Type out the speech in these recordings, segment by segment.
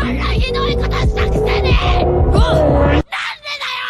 らひどいことしたくせになんでだよ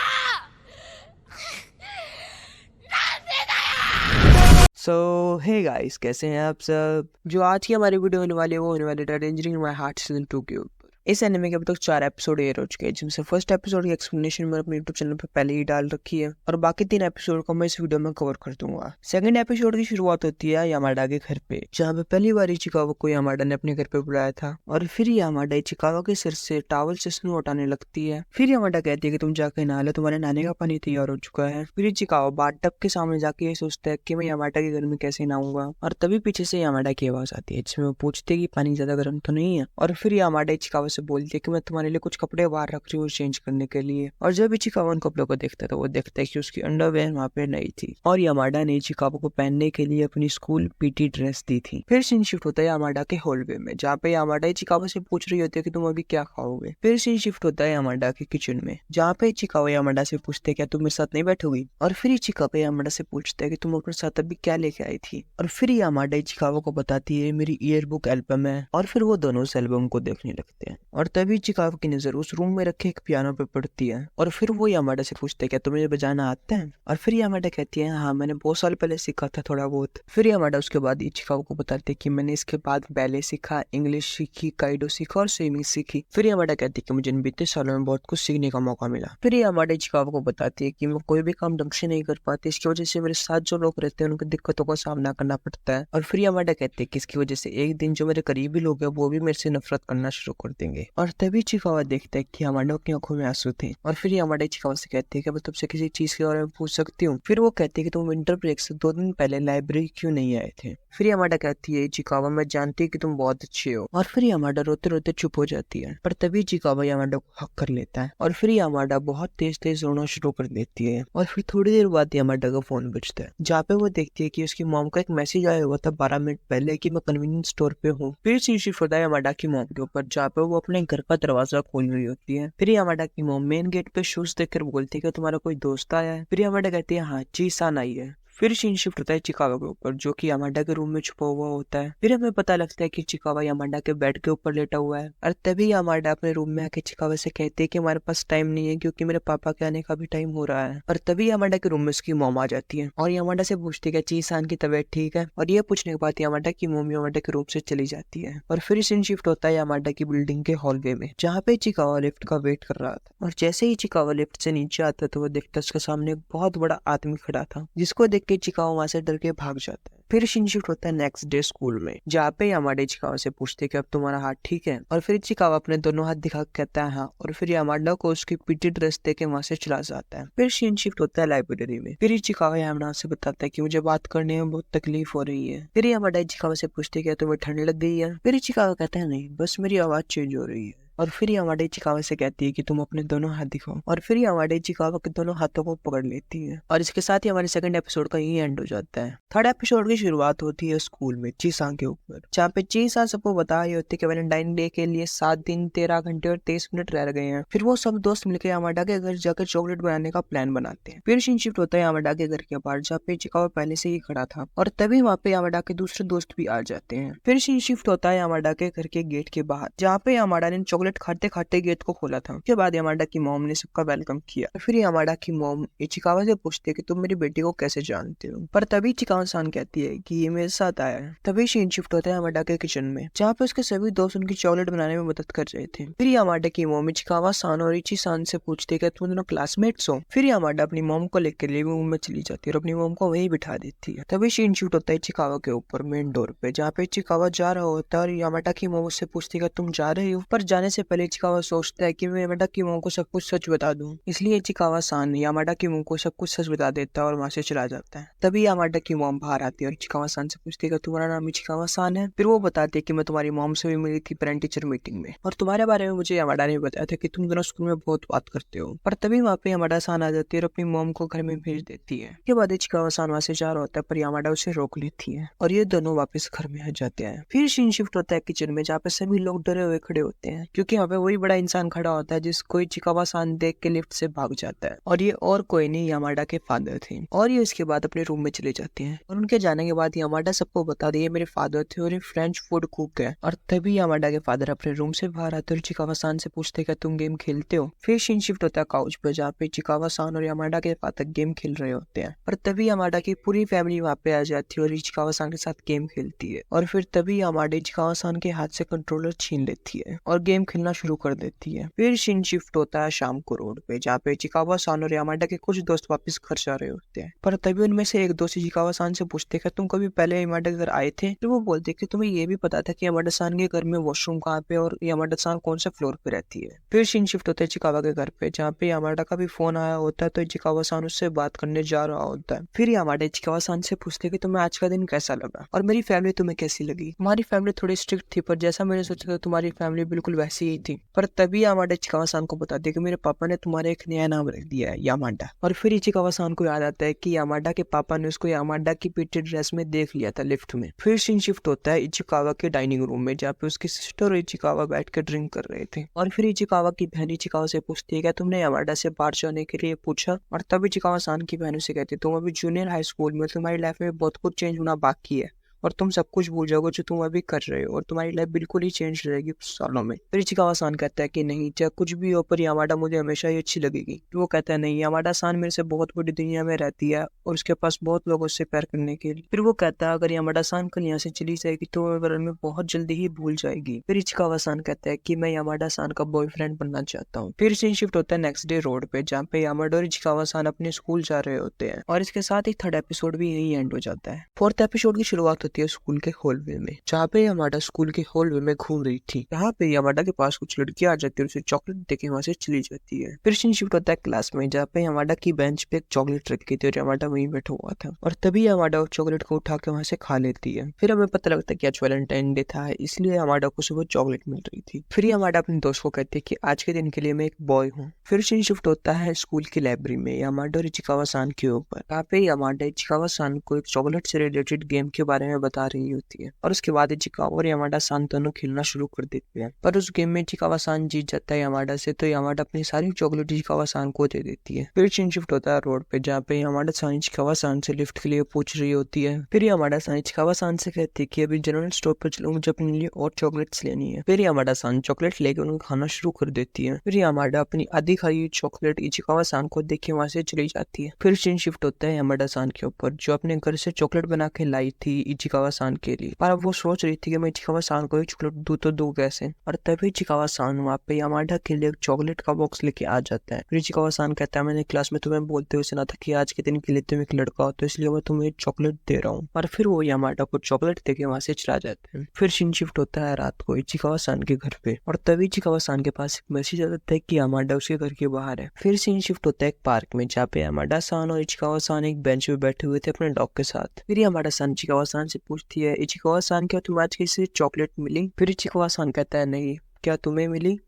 सो hey guys, कैसे हैं आप सब। जो आज की हमारी वीडियो होने वाली है वो होने वाली है डेंजरिंग माय हार्ट सीजन 2 के ऊपर। इस एनिमे के अब तक 4 एपिसोड एयर हो चुके हैं, जिनसे फर्स्ट एपिसोड की एक्सप्लेनेशन मैंने अपने यूट्यूब चैनल पर पहले ही डाल रखी है और बाकी 3 एपिसोड को मैं इस वीडियो में कवर कर दूंगा। सेकंड एपिसोड की शुरुआत होती है यामाडा के घर पे, जहाँ पे पहली बार इचिकावा को यामाडा ने अपने घर पे बुलाया था और फिर यामाडा इचिकावा के सिर से टॉवल से स्नो हटाने लगती है। फिर यामाडा कहती है कि तुम जाके नहा लो, तुम्हारे नहाने का पानी तैयार हो चुका है। फिर इचिकावा बाथटब के सामने जाके ये सोचता है कि मैं यामाडा के घर में कैसे नहाऊंगा, और तभी पीछे से यामाडा की आवाज आती है जिसमें वो पूछती है कि पानी ज्यादा गर्म तो नहीं है। और फिर यामाडा इचिकावा से बोलती है कि मैं तुम्हारे लिए कुछ कपड़े बाहर रख रही हूँ चेंज करने के लिए। और जब इचिकावा उन कपड़ों को देखता है तो वो देखता है कि उसकी अंडरवेयर वहाँ पे नहीं थी और यामाडा ने इचिकावा को पहनने के लिए अपनी स्कूल पीटी ड्रेस दी थी। फिर सीन शिफ्ट होता है यामाडा के हॉलवे में, जहाँ पे यामाडा इचिकावा से पूछ रही होती है कि तुम अभी क्या खाओगे। फिर सीन शिफ्ट होता है यामाडा के किचन में, जहाँ पे इचिकावा यामाडा से पूछते है क्या तुम मेरे साथ नहीं बैठोगी। और फिर इचिकावा यामाडा से पूछता है कि तुम अपने साथ अभी क्या लेके आई थी। और फिर यामाडा इचिकावा को बताती है मेरी ईयर बुक एल्बम है, और फिर वो दोनों उस एल्बम को देखने लगते हैं। और तभी इचिकावा की नजर उस रूम में रखे एक पियानो पे पड़ती है और फिर वो यामाडा से पूछते है क्या तुम्हें बजाना आता है। और फिर यामाडा कहती है हाँ, मैंने बहुत साल पहले सीखा था थोड़ा बहुत। फिर यामाडा उसके बाद इचिकावा को बताते है कि मैंने इसके बाद बैले सीखा, इंग्लिश सीखी, काइडो सीखा और स्विमिंग सीखी। फिर यामाडा कहती है कि मुझे इन बीते सालों में बहुत कुछ सीखने का मौका मिला। फिर यामाडा इचिकावा को बताती है कि मैं कोई भी काम ढंग से नहीं कर पाती, इसकी वजह से मेरे साथ जो लोग रहते हैं उनकी दिक्कतों का सामना करना पड़ता है। और फिर यामाडा कहते हैं कि इसकी वजह से एक दिन जो मेरे करीबी लोग हैं वो भी मेरे से नफरत करना शुरू कर देंगे। और तभी इचिकावा देखता है कि यामाडा की आंखों में आंसू थे। और फिर यामाडा इचिकावा से कहती है कि मैं तुमसे किसी चीज के बारे में पूछ सकती हूँ। फिर वो कहती है कि तुम विंटर ब्रेक से 2 दिन पहले लाइब्रेरी क्यों नहीं आए थे। फिर यामाडा कहती है इचिकावा मैं जानती हूँ कि तुम बहुत अच्छे हो। और फिर यामाडा रोते रोते चुप हो जाती है, पर तभी इचिकावा यामाडा को हक कर लेता है और फिर यामाडा बहुत तेज तेज रोना शुरू कर देती है। और फिर थोड़ी देर बाद यामाडा का फोन बजता है, जहाँ पे वो देखती है कि उसकी मॉम का एक मैसेज आया हुआ था 12 मिनट पहले कि मैं कन्वीनियंस स्टोर पे हूँ। फिर शिफ्ट होता है यामाडा की मॉम के ऊपर, जहाँ पे वो अपने घर का दरवाजा खोल रही होती है। फिर यामाडा की मॉम मेन गेट पे शूज देखकर बोलती है कि तुम्हारा कोई दोस्त आया है। फिर यामाडा कहती है हाँ, चीसान आई है। फिर सीन शिफ्ट होता है चिकागो के ऊपर, जो कि यामाडा के रूम में छुपा हुआ होता है। फिर हमें पता लगता है कि चिकावा यामाडा के बेड के ऊपर लेटा हुआ है और तभी यामाडा अपने रूम में आके चिकावा से कहते हैं कि हमारे पास टाइम नहीं है क्योंकि मेरे पापा के आने का भी टाइम हो रहा है। और तभी यामाडा के रूम में उसकी मॉम आ जाती है और यामाडा से पूछती है कि चीसान की तबीयत ठीक है। और ये पूछने के बाद यामाडा की मॉम यामाडा के रूम से चली जाती है। और फिर सीन शिफ्ट होता है यामाडा की बिल्डिंग के हॉलवे में, जहाँ पे चिकावा लिफ्ट का वेट कर रहा था। और जैसे ही चिकावा लिफ्ट से नीचे आता तो वो देखता उसके सामने एक बहुत बड़ा आदमी खड़ा था, जिसको देख के चिकावा वहां से डर के भाग जाता है। फिर सीन शिफ्ट होता है नेक्स्ट डे स्कूल में, जहाँ पे यामाडा इचिकावा से पूछते कि अब तुम्हारा हाथ ठीक है। और फिर इचिकावा अपने दोनों हाथ दिखा कहता है हाँ, और फिर यामाडा को उसकी पीटी ड्रेस दे के वहां से चला जाता है। फिर सीन शिफ्ट होता है लाइब्रेरी में। फिर इचिकावा यामाडा से बताता है कि मुझे बात करने में बहुत तकलीफ हो रही है। फिर यामाडा इचिकावा से पूछते क्या तुम्हें ठंड लग गई है। फिर इचिकावा कहता है नहीं, बस मेरी आवाज चेंज हो रही है। और फिर यामाडा इचिकावा से कहती है कि तुम अपने दोनों हाथ दिखाओ। और फिर यामाडा इचिकावा के दोनों हाथों को पकड़ लेती है। और इसके साथ ही हमारे सेकंड एपिसोड का यही एंड हो जाता है। थर्ड एपिसोड की शुरुआत होती है स्कूल में चीसान के ऊपर, जहाँ पे चीसान सबको बता रही होती है कि वैलेंटाइन डे के लिए 7 दिन 13 घंटे और 23 मिनट रह गए हैं। फिर वो सब दोस्त मिलकर यामाडा के घर जाकर चॉकलेट बनाने का प्लान बनाते हैं। फिर सीन शिफ्ट होता है यामाडा के घर के बाहर, जहाँ पे इचिकावा पहले से ही खड़ा था और तभी वहाँ पे यामाडा के दूसरे दोस्त भी आ जाते हैं। फिर सीन शिफ्ट होता है यामाडा के घर के गेट के बाहर, जहाँ पे यामाडा ने चॉकलेट खाते खाते गेट को खोला था। उसके बाद यामाडा की मॉम ने सबका वेलकम किया। फिर यामाडा की मॉम इचिकावा से पूछती है कि तुम मेरी बेटी को कैसे जानते हो, पर तभी इचिकावा सान कहती है कि ये मेरे साथ आया है। तभी सीन शिफ्ट होता है यामाडा के किचन में, जहाँ पे उसके सभी दोस्त उनकी चॉकलेट बनाने में मदद कर रहे थे। फिर यामाडा की मॉम इचिकावा सान और इची सान से पूछती है कि तुम दोनों क्लासमेट्स हो। फिर यामाडा अपनी मॉम को लेकर लिविंग रूम में चली जाती है और अपनी मॉम को वहीं बिठा देती है। तभी सीन शिफ्ट होता है इचिकावा के ऊपर मेन डोर पे, जहाँ पे इचिकावा जा रहा होता है और यामाडा की मॉम उससे पूछती है तुम जा रही हो। पर जाने से पहले इचिकावा सोचता है कि मैं यामाडा की मॉम को सब कुछ सच बता दूं, इसलिए इचिकावा सान यामाडा की मॉम को सब कुछ सच बता देता है और वहां से चला जाता है। तभी यामाडा की मॉम बाहर आती है और इचिकावा सान से पूछती है तुम्हारा नाम इचिकावा सान है। फिर वो बताती है कि मैं तुम्हारी मॉम से भी मिली थी पेरेंट टीचर मीटिंग में, और तुम्हारे बारे में मुझे यामाडा ने बताया था कि तुम दोनों स्कूल में बहुत बात करते हो। पर तभी वहाँ पे यामाडा सान आ जाती है और अपनी मॉम को घर में भेज देती है। के बाद इचिकावा सान वहां से जा रहा होता है, पर यामाडा उसे रोक लेती है और ये दोनों वापस घर में आ जाते हैं। फिर सीन शिफ्ट होता है किचन में, जहाँ पे सभी लोग डरे हुए खड़े होते हैं क्योंकि यहाँ पे वही बड़ा इंसान खड़ा होता है जिसको इचिकावा-सान देख के लिफ्ट से भाग जाता है। और ये और कोई नहीं यामाडा के फादर थे। और ये उसके बाद अपने रूम में चले जाते हैं और उनके जाने के बाद यामाडा सबको बता दिए मेरे फादर थे और ये फ्रेंच फूड कुक है। और तभी यामाडा के फादर अपने रूम से बाहर आते और इचिकावा-सान से पूछते क्या तुम गेम खेलते हो। फिर सीन शिफ्ट होता है काउच पे जहाँ पे इचिकावा-सान और यामाडा के फादर गेम खेल रहे होते हैं। और तभी यामाडा की पूरी फैमिली वहाँ पे आ जाती है और इचिकावा-सान के साथ गेम खेलती है। और फिर तभी यामाडा इचिकावा-सान के हाथ से कंट्रोलर छीन लेती है और गेम खेलना शुरू कर देती है। फिर सीन शिफ्ट होता है शाम को रोड पे जहाँ पे इचिकावा-सान और यामाडा के कुछ दोस्त वापस घर जा रहे होते हैं। पर तभी उनमें से एक दोस्त इचिकावा-सान से पूछते हैं तुम कभी पहले यामाडा के घर आए थे। तो वो बोलते कि तुम्हें ये भी पता था कि यामाडा-सान के घर में वॉशरूम कहाँ पे और यामाडा-सान कौन से फ्लोर पे रहती है। फिर सीन शिफ्ट होता है इचिकावा के घर पे जहाँ पे यामाडा का भी फोन आया होता है तो इचिकावा-सान उससे बात करने जा रहा होता है। फिर यामाडा इचिकावा-सान से पूछते कि तुम्हें आज का दिन कैसा लगा और मेरी फैमिली तुम्हें कैसी लगी। हमारी फैमिली थोड़ी स्ट्रिक्ट थी पर जैसा मैंने सोचा था तुम्हारी फैमिली बिल्कुल वैसी ही थी। पर तभी यामाडा इचिकावा-सान को बता दिया कि मेरे पापा ने तुम्हारे एक नया नाम रख दिया है यामाडा। और फिर इचिकावा-सान को याद आता है कि यामाडा के पापा ने उसको यामाडा की पीटी ड्रेस में देख लिया था लिफ्ट में। फिर सीन शिफ्ट होता है इचिकावा के डाइनिंग रूम में जहाँ पे उसकी सिस्टर और इचिकावा बैठ कर ड्रिंक कर रहे थे। और फिर इचिकावा की बहन इचिकावा से पूछती है क्या तुमने यामाडा से बाहर जाने के लिए पूछा। और तब इचिकावा-सान की बहन से कहती है तुम अभी जूनियर हाई स्कूल में, तुम्हारी लाइफ में बहुत कुछ चेंज होना बाकी है और तुम सब कुछ भूल जाओगे जो तुम अभी कर रहे हो और तुम्हारी लाइफ बिल्कुल ही चेंज रहेगी कुछ सालों में। फिर इचिकावा-सान कहता है कि नहीं चाहे कुछ भी हो पर यामाडा मुझे हमेशा ही अच्छी लगेगी। तो वो कहता है नहीं यामाडा-सान मेरे से बहुत बड़ी दुनिया में रहती है और उसके पास बहुत लोग उससे प्यार करने के लिए। फिर वो कहता है अगर यामाडा-सान कल यहाँ से चली जाएगी तो वो में बहुत जल्दी ही भूल जाएगी। फिर इचिकावा-सान कहता है कि मैं यामाडा-सान का बॉयफ्रेंड बनना चाहता हूँ। फिर सीन शिफ्ट होता है नेक्स्ट डे रोड पे जहाँ पे यामाडा और इचिकावा-सान अपने स्कूल जा रहे होते हैं और इसके साथ ही थर्ड एपिसोड भी यही एंड हो जाता है। फोर्थ एपिसोड की शुरुआत होती है स्कूल के हॉलवे में जहाँ पे यामाडा स्कूल के हॉलवे में घूम रही थी। यहाँ पे यामाडा के पास कुछ लड़कियां आ जाती है और उसे चॉकलेट देके वहाँ से चली जाती है। फिर सीन शिफ्ट होता है क्लास में जहाँ पे यामाडा की बेंच पे एक चॉकलेट रखी थी और यामाडा वहीं बैठा हुआ था और तभी यामाडा उस चॉकलेट को उठा के वहाँ से खा लेती है। फिर हमें पता लगता है कि आज वैलेंटाइन डे था इसलिए यामाडा को सुबह चॉकलेट मिल रही थी। फिर यामाडा अपने दोस्त को कहती है कि आज के दिन के लिए मैं एक बॉय हूँ। फिर सीन शिफ्ट होता है स्कूल की लाइब्रेरी में यामाडा और इचिकावा-सान के ऊपर। यहाँ पे यामाडा इचिकावा-सान को एक चॉकलेट से रिलेटेड गेम के बारे में बता रही होती है और उसके बाद इचिकावा और यामाडा-सान दोनों खेलना शुरू कर देते हैं। पर उस गेम में इचिकावा-सान जीत जाता है यामाडा से तो यामाडा अपनी सारी चॉकलेट इचिकावा-सान को दे देती है। फिर सीन शिफ्ट होता है रोड पे जहाँ पे यामाडा-सान इचिकावा-सान से लिफ्ट के लिए पूछ रही होती है। फिर यामाडा-सान इचिकावा-सान से कहती है कि अभी जनरल स्टोर पर चलो मुझे अपने लिए और चॉकलेट्स लेनी है। फिर यामाडा-सान चॉकलेट लेकर उनको खाना शुरू कर देती है। फिर यामाडा अपनी आधी खाई हुई चॉकलेट इचिकावा-सान को देख के वहाँ से चली जाती है। फिर सीन शिफ्ट होता है यामाडा-सान के ऊपर जो अपने घर से चॉकलेट बना के लाई थी इचिकावा-सान के लिए। पर वो सोच रही थी कि मैं इचिकावा-सान को चॉकलेट दूं तो दूं कैसे। और तभी इचिकावा-सान वहाँ पे यामाडा के लिए एक चॉकलेट का बॉक्स लेके आ जाता है। फिर इचिकावा-सान कहता है मैंने क्लास में तुम्हें बोलते हुए सुना था कि आज के दिन के लिए तुम एक लड़का हो तो इसलिए मैं तुम्हें चॉकलेट दे रहा हूँ। और फिर वो यामाडा को चॉकलेट देके वहाँ से चला जाता है। फिर सीन शिफ्ट होता है रात को इचिकावा-सान के घर पे और तभी इचिकावा-सान के पास एक मैसेज आता है कि यामाडा उसके घर के बाहर है। फिर सीन शिफ्ट होता है एक पार्क में जहाँ पे यामाडा-सान और इचिकावा-सान एक बेंच पे बैठे हुए थे अपने डॉग के साथ। फिर यामाडा-सान इचिकावा-सान से पूछती है इचिकावा-सान क्या तुम आज किसी चॉकलेट मिली। फिर इचिकावा-सान कहता है नहीं, क्या तुम्हें मिली।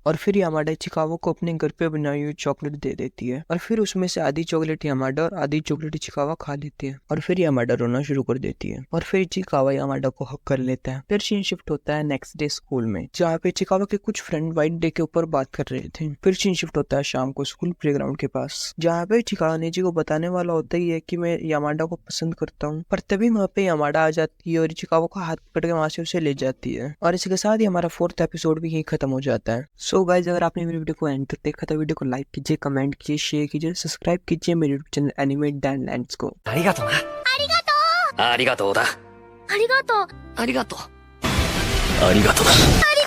और फिर यामाडा इचिकावा को अपने घर पे बनाई हुई चॉकलेट दे देती है और फिर उसमें से आधी चॉकलेट यामाडा और आधी चॉकलेट इचिकावा खा लेती है और फिर यामाडा रोना शुरू कर देती है और फिर इचिकावा यामाडा को हक कर लेता है। फिर सीन शिफ्ट होता है नेक्स्ट डे स्कूल में जहाँ पे इचिकावा के कुछ फ्रेंड व्हाइट डे के ऊपर बात कर रहे थे। फिर सीन शिफ्ट होता है शाम को स्कूल प्लेग्राउंड के पास जहाँ पे इचिकावा निजी को बताने वाला होता ही है कि मैं यामाडा को पसंद करता हूँ। पर तभी वहाँ पे यामाडा आ जाती है और इचिकावा को हाथ पकड़ के वहाँ से उसे ले जाती है और इसके साथ ही हमारा फोर्थ एपिसोड भी यही खत्म हो जाता है। सो गाइस अगर आपने मेरी वीडियो को एंड तक देखा तो वीडियो को लाइक कीजिए, कमेंट कीजिए, शेयर कीजिए, सब्सक्राइब कीजिए मेरे यूट्यूब चैनल एनिमे डैनलैंड्स को। ありがとうな。ありがとうだ。ありがとう。ありがとう。ありがとうだ。